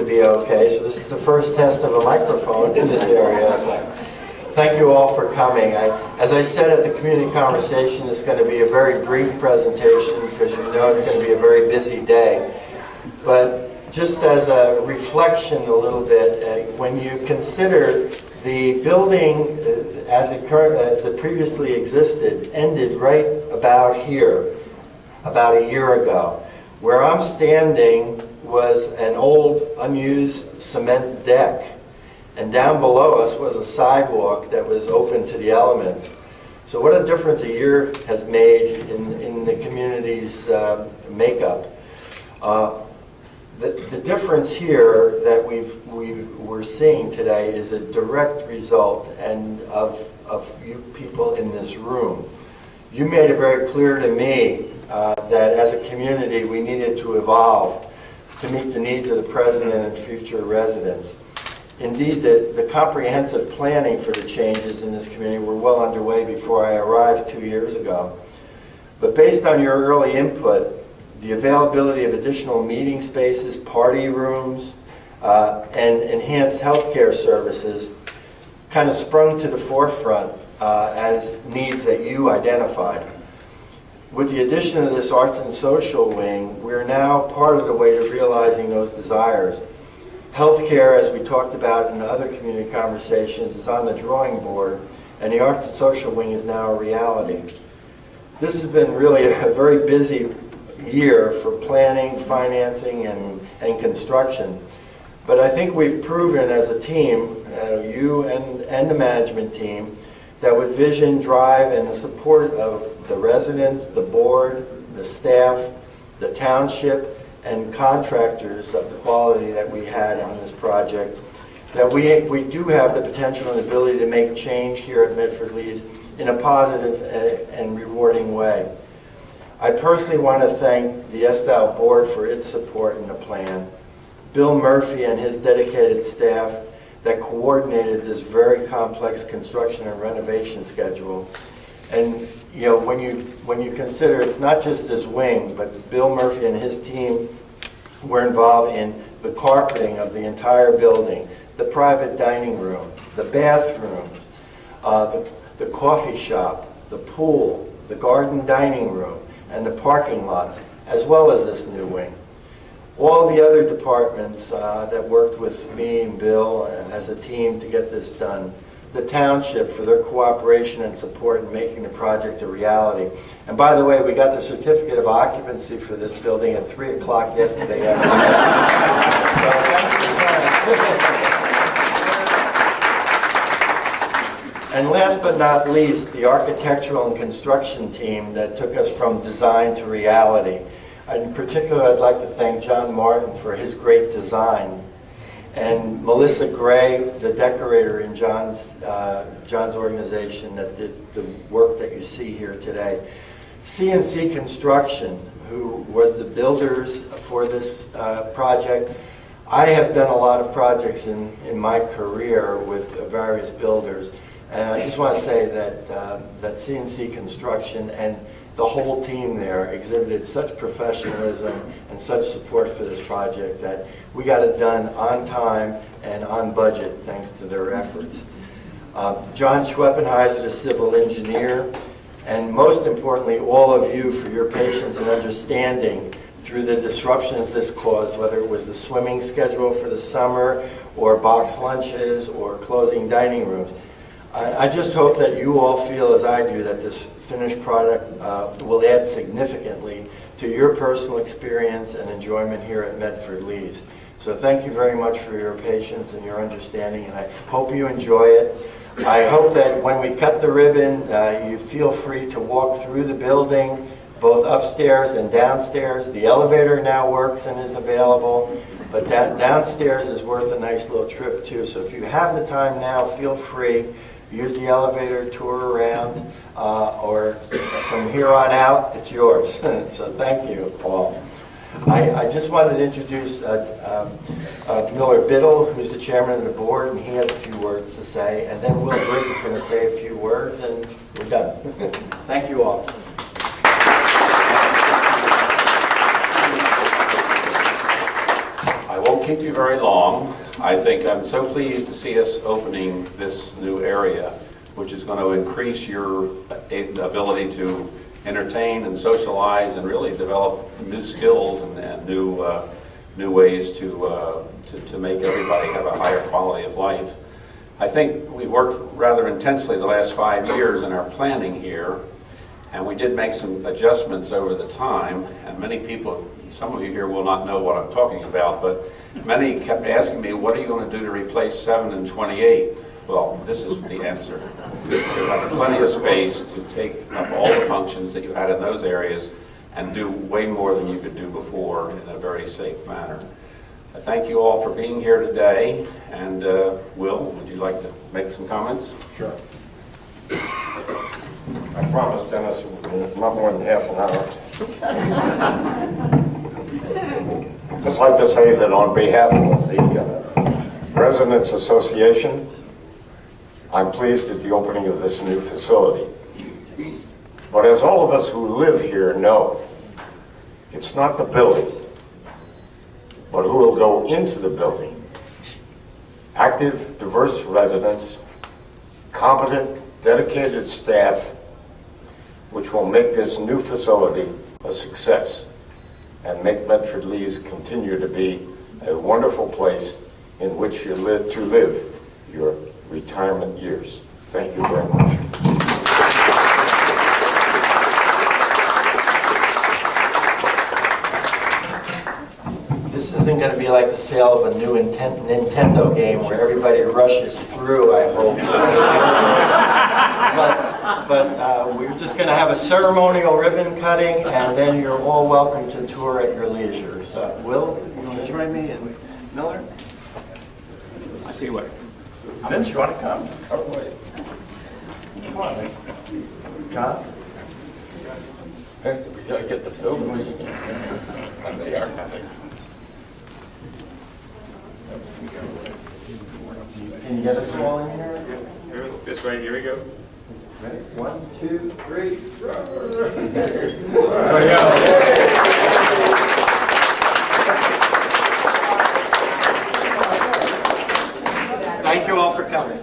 To be okay, so this is the first test of a microphone in this area. So thank you all for coming. As I said at the community conversation, it's going to be a very brief presentation because you know it's going to be a very busy day. But just as a reflection a little bit, when you consider the building as it previously existed, ended right about here, about a year ago. Where I'm standing was an old, unused cement deck. And down below us was a sidewalk that was open to the elements. So what a difference a year has made in the community's makeup. The difference here that we're seeing today is a direct result of you people in this room. You made it very clear to me that as a community we needed to evolve to meet the needs of the present and future residents. Indeed, the comprehensive planning for the changes in this community were well underway before I arrived 2 years ago. But based on your early input, the availability of additional meeting spaces, party rooms, and enhanced healthcare services kind of sprung to the forefront as needs that you identified. With the addition of this arts and social wing, we're now part of the way to realizing those desires. Healthcare, as we talked about in other community conversations, is on the drawing board, and the arts and social wing is now a reality. This has been really a very busy year for planning, financing, and construction. But I think we've proven as a team, you and the management team, that with vision, drive, and the support of the residents, the board, the staff, the township, and contractors of the quality that we had on this project, that we do have the potential and ability to make change here at Medford Leas in a positive and rewarding way. I personally want to thank the SDOW board for its support in the plan, Bill Murphy and his dedicated staff that coordinated this very complex construction and renovation schedule. And you know, when you consider it's not just this wing, but Bill Murphy and his team were involved in the carpeting of the entire building, the private dining room, the bathrooms, the coffee shop, the pool, the garden dining room, and the parking lots, as well as this new wing. All the other departments that worked with me and Bill as a team to get this done. The township for their cooperation and support in making the project a reality. And by the way, we got the certificate of occupancy for this building at 3 o'clock yesterday afternoon. So thank you. And last but not least, the architectural and construction team that took us from design to reality. In particular, I'd like to thank John Martin for his great design, and Melissa Gray, the decorator in John's organization that did the work that you see here today. CNC Construction, who were the builders for this project. I have done a lot of projects in my career with various builders, and I just want to say that that CNC Construction and the whole team there exhibited such professionalism and such support for this project that we got it done on time and on budget thanks to their efforts. John Schweppenheiser, the civil engineer, and most importantly, all of you for your patience and understanding through the disruptions this caused, whether it was the swimming schedule for the summer or box lunches or closing dining rooms. I just hope that you all feel as I do that this finished product will add significantly to your personal experience and enjoyment here at Medford Leas. So thank you very much for your patience and your understanding, and I hope you enjoy it. I hope that when we cut the ribbon, you feel free to walk through the building, both upstairs and downstairs. The elevator now works and is available, but downstairs is worth a nice little trip too. So if you have the time now, feel free. Use the elevator, tour around, or from here on out, it's yours. So thank you, Paul. I just wanted to introduce Miller Biddle, who's the chairman of the board, and he has a few words to say. And then Will Britton's going to say a few words, and we're done. Thank you all. I won't keep you very long. I think I'm so pleased to see us opening this new area, which is going to increase your ability to entertain and socialize and really develop new skills and new ways to make everybody have a higher quality of life. I think we worked rather intensely the last 5 years in our planning here, and we did make some adjustments over the time, and many people, some of you here will not know what I'm talking about, but many kept asking me, what are you going to do to replace 7 and 28? Well, this is the answer. You have plenty of space to take up all the functions that you had in those areas and do way more than you could do before in a very safe manner. I thank you all for being here today, and Will, would you like to make some comments? Sure. I promised Dennis it would be not more than half an hour. Just like to say that on behalf of the Residents Association, I'm pleased at the opening of this new facility. But as all of us who live here know, it's not the building, but who will go into the building. Active, diverse residents, competent, dedicated staff, which will make this new facility a success and make Medford Leas continue to be a wonderful place in which to live your retirement years. Thank you very much. This isn't going to be like the sale of a new Nintendo game where everybody rushes through, I hope. But we're just going to have a ceremonial ribbon cutting, and then you're all welcome to tour at your leisure. So, Will, you want to join me? And Miller? I see what. Vince, you want to come? Come on, man. Come. We gotta get the building. And they are coming. Can you get us all in here? Yeah, this way, here we go. Ready? 1, 2, 3. Thank you all for coming.